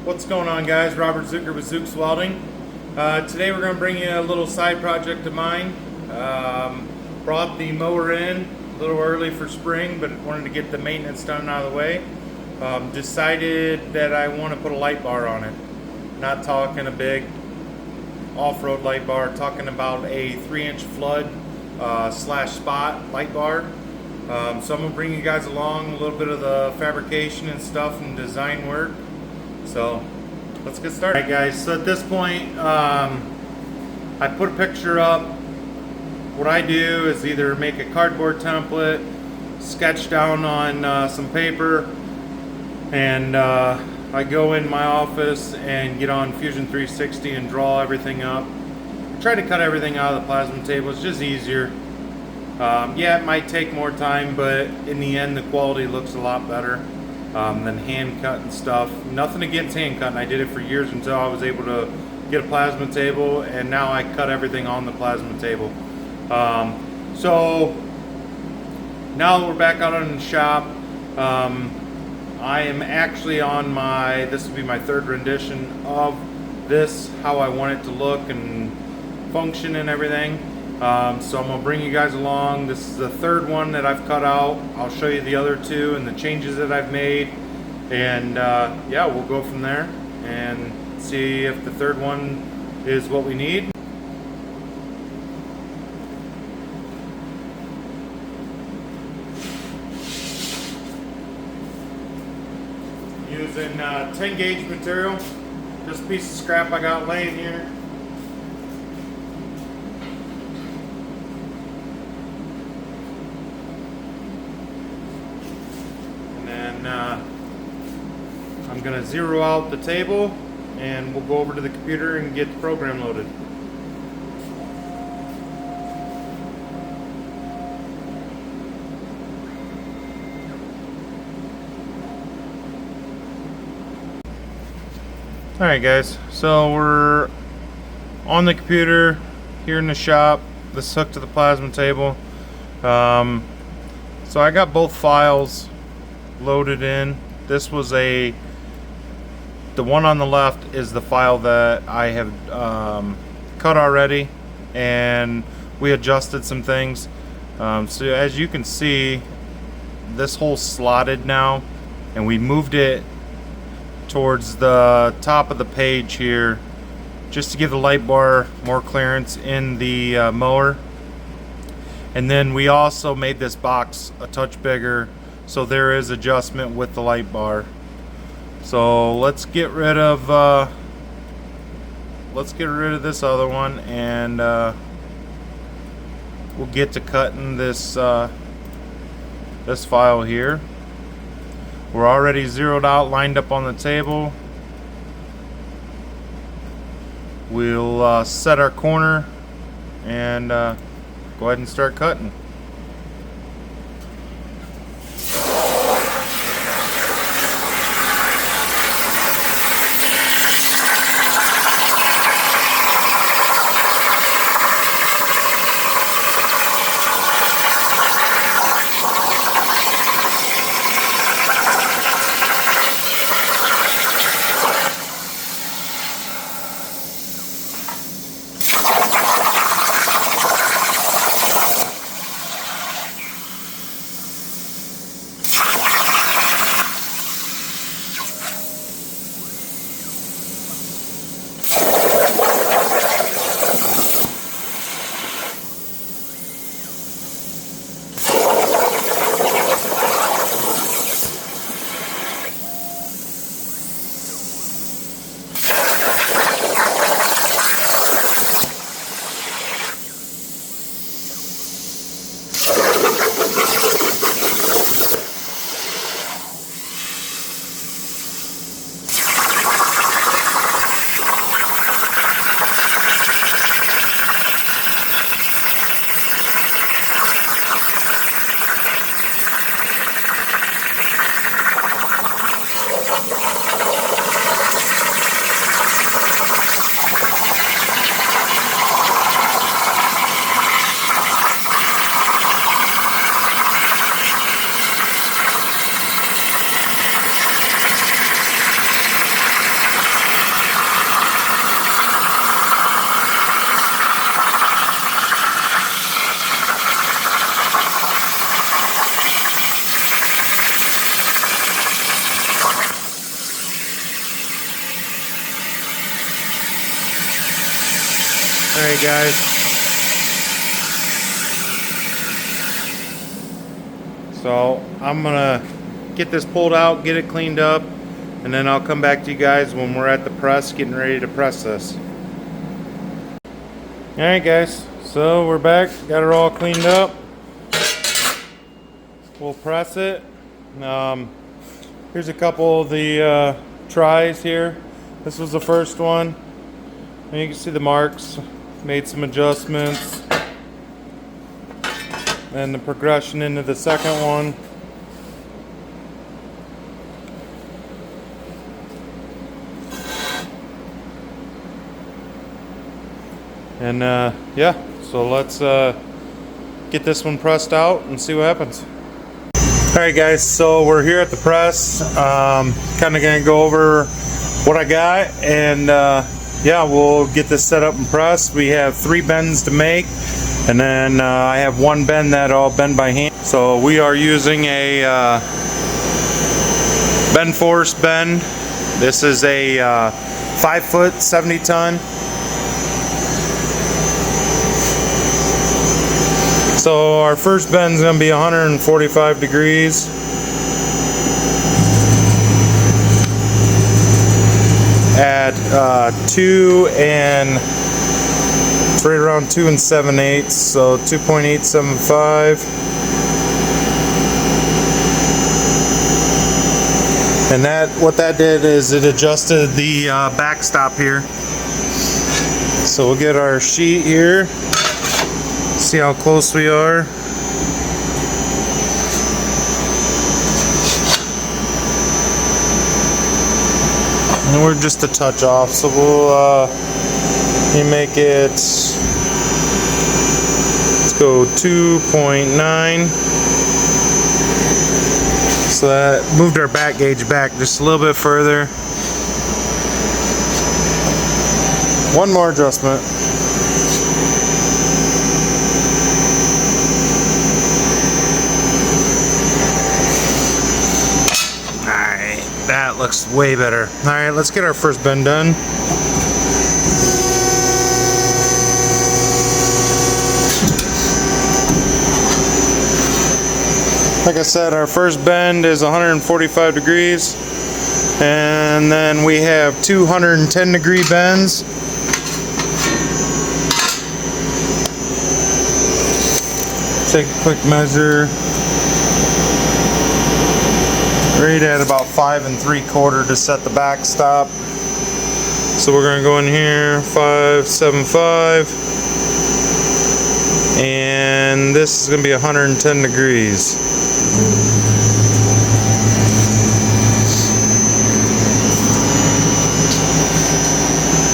What's going on, guys? Robert Zucker with Zooks Welding. Today we're going to bring you a little side project of mine. Brought the mower in a little early for spring, but wanted to get the maintenance done out of the way. Decided that I want to put a light bar on it. Not talking a big off-road light bar, talking about a 3-inch flood slash spot light bar. So I'm going to bring you guys along a little bit of the fabrication and stuff and design work. So let's get started. Alright guys, so at this point I put a picture up. What I do is either make a cardboard template, sketch down on some paper, and I go in my office and get on Fusion 360 and draw everything up. Try to cut everything out of the plasma table. It's just easier. Yeah, it might take more time, but in the end the quality looks a lot better than hand cut and stuff. Nothing against hand cutting. I did it for years until I was able to get a plasma table, and now I cut everything on the plasma table. So now that we're back out in the shop, I am actually on this will be my third rendition of this, how I want it to look and function and everything. So I'm going to bring you guys along. This is the third one that I've cut out. I'll show you the other two and the changes that I've made, and yeah, we'll go from there and see if the third one is what we need. Using 10 gauge material, just a piece of scrap I got laying here. I'm going to zero out the table and we'll go over to the computer and get the program loaded. Alright guys, so we're on the computer here in the shop. This is hooked to the plasma table. So I got both files loaded in. This was the one on the left is the file that I have cut already, and we adjusted some things. So as you can see, this hole's slotted now, and we moved it towards the top of the page here just to give the light bar more clearance in the mower. And then we also made this box a touch bigger, so there is adjustment with the light bar. So let's get rid of this other one, and we'll get to cutting this this file here. We're already zeroed out, lined up on the table. We'll set our corner and go ahead and start cutting. Alright guys, so I'm gonna get this pulled out, get it cleaned up, and then I'll come back to you guys when we're at the press getting ready to press this. Alright guys, so we're back, got it all cleaned up. We'll press it. Here's a couple of the tries here. This was the first one. And you can see the marks. Made some adjustments. And the progression into the second one. And yeah, so let's get this one pressed out and see what happens. Alright guys, so we're here at the press. Kind of gonna go over what I got, and yeah, we'll get this set up and pressed. We have 3 bends to make, and then I have 1 bend that I'll bend by hand. So we are using a bend force bend. This is a 5 foot 70 ton. So our first bend is going to be 145 degrees. At 2 and right around 2 7/8, so 2.875. And what that did is it adjusted the backstop here. So we'll get our sheet here. See how close we are. And we're just a touch off, so we'll make it, let's go 2.9. So that moved our back gauge back just a little bit further. One more adjustment. That looks way better. Alright, let's get our first bend done. Like I said, our first bend is 145 degrees. And then we have 210 degree bends. Take a quick measure. Right at about 5 3/4 to set the backstop. So we're going to go in here 575, and this is going to be 110 degrees.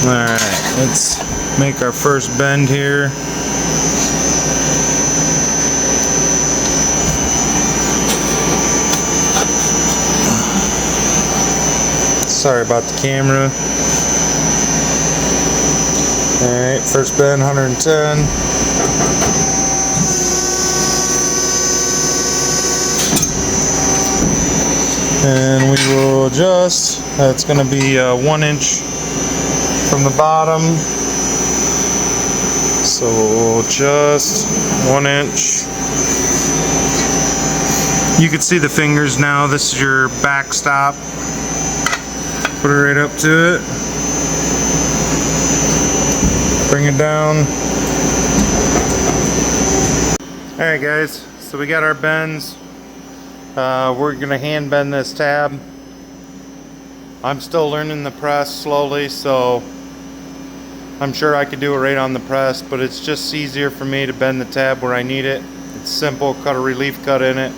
Alright, let's make our first bend here. Sorry about the camera. Alright, first bend 110. And we will adjust. That's going to be 1 inch from the bottom. So we'll adjust 1 inch. You can see the fingers now. This is your backstop. Put it right up to it. Bring it down. Alright guys, so we got our bends. We're going to hand bend this tab. I'm still learning the press slowly, so I'm sure I could do it right on the press, but it's just easier for me to bend the tab where I need it. It's simple, cut a relief cut in it.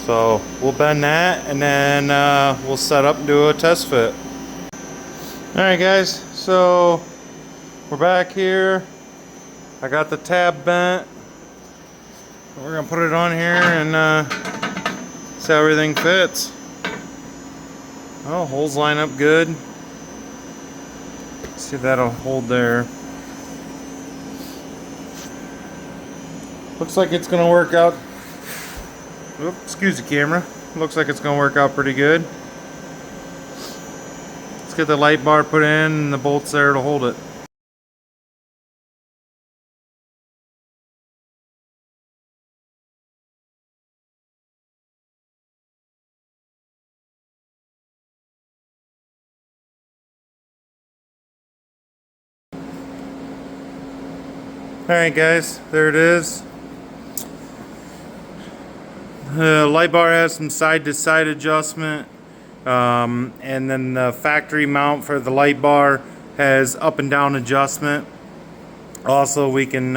So we'll bend that, and then we'll set up and do a test fit. Alright guys, so we're back here. I got the tab bent. We're going to put it on here and see how everything fits. Oh, holes line up good. See if that'll hold there. Looks like it's going to work out. Oops, excuse the camera. Looks like it's going to work out pretty good. It's get the light bar put in and the bolts there to hold it. Alright guys, there it is. The light bar has some side to side adjustment, and then the factory mount for the light bar has up and down adjustment. Also we can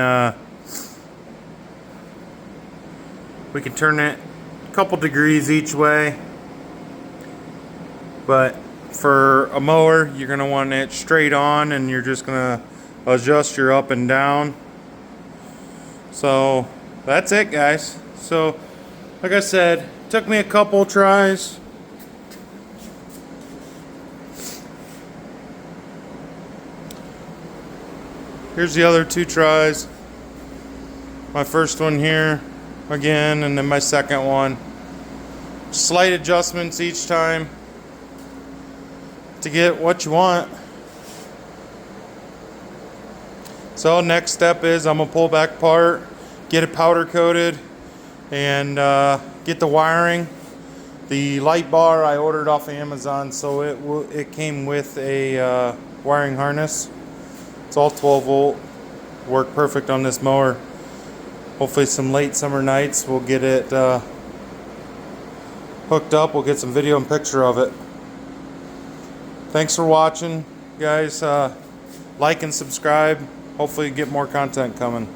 turn it a couple degrees each way, but for a mower you're going to want it straight on, and you're just going to adjust your up and down. So that's it guys. So like I said, took me a couple tries. Here's the other 2 tries. My first one here again, and then my second one. Slight adjustments each time to get what you want. So next step is I'm gonna pull back part, get it powder coated, and get the wiring. The light bar I ordered off of Amazon, so it came with a wiring harness. It's all 12 volt, work perfect on this mower. Hopefully some late summer nights we'll get it hooked up. We'll get some video and picture of it. Thanks for watching guys. Like and subscribe. Hopefully get more content coming.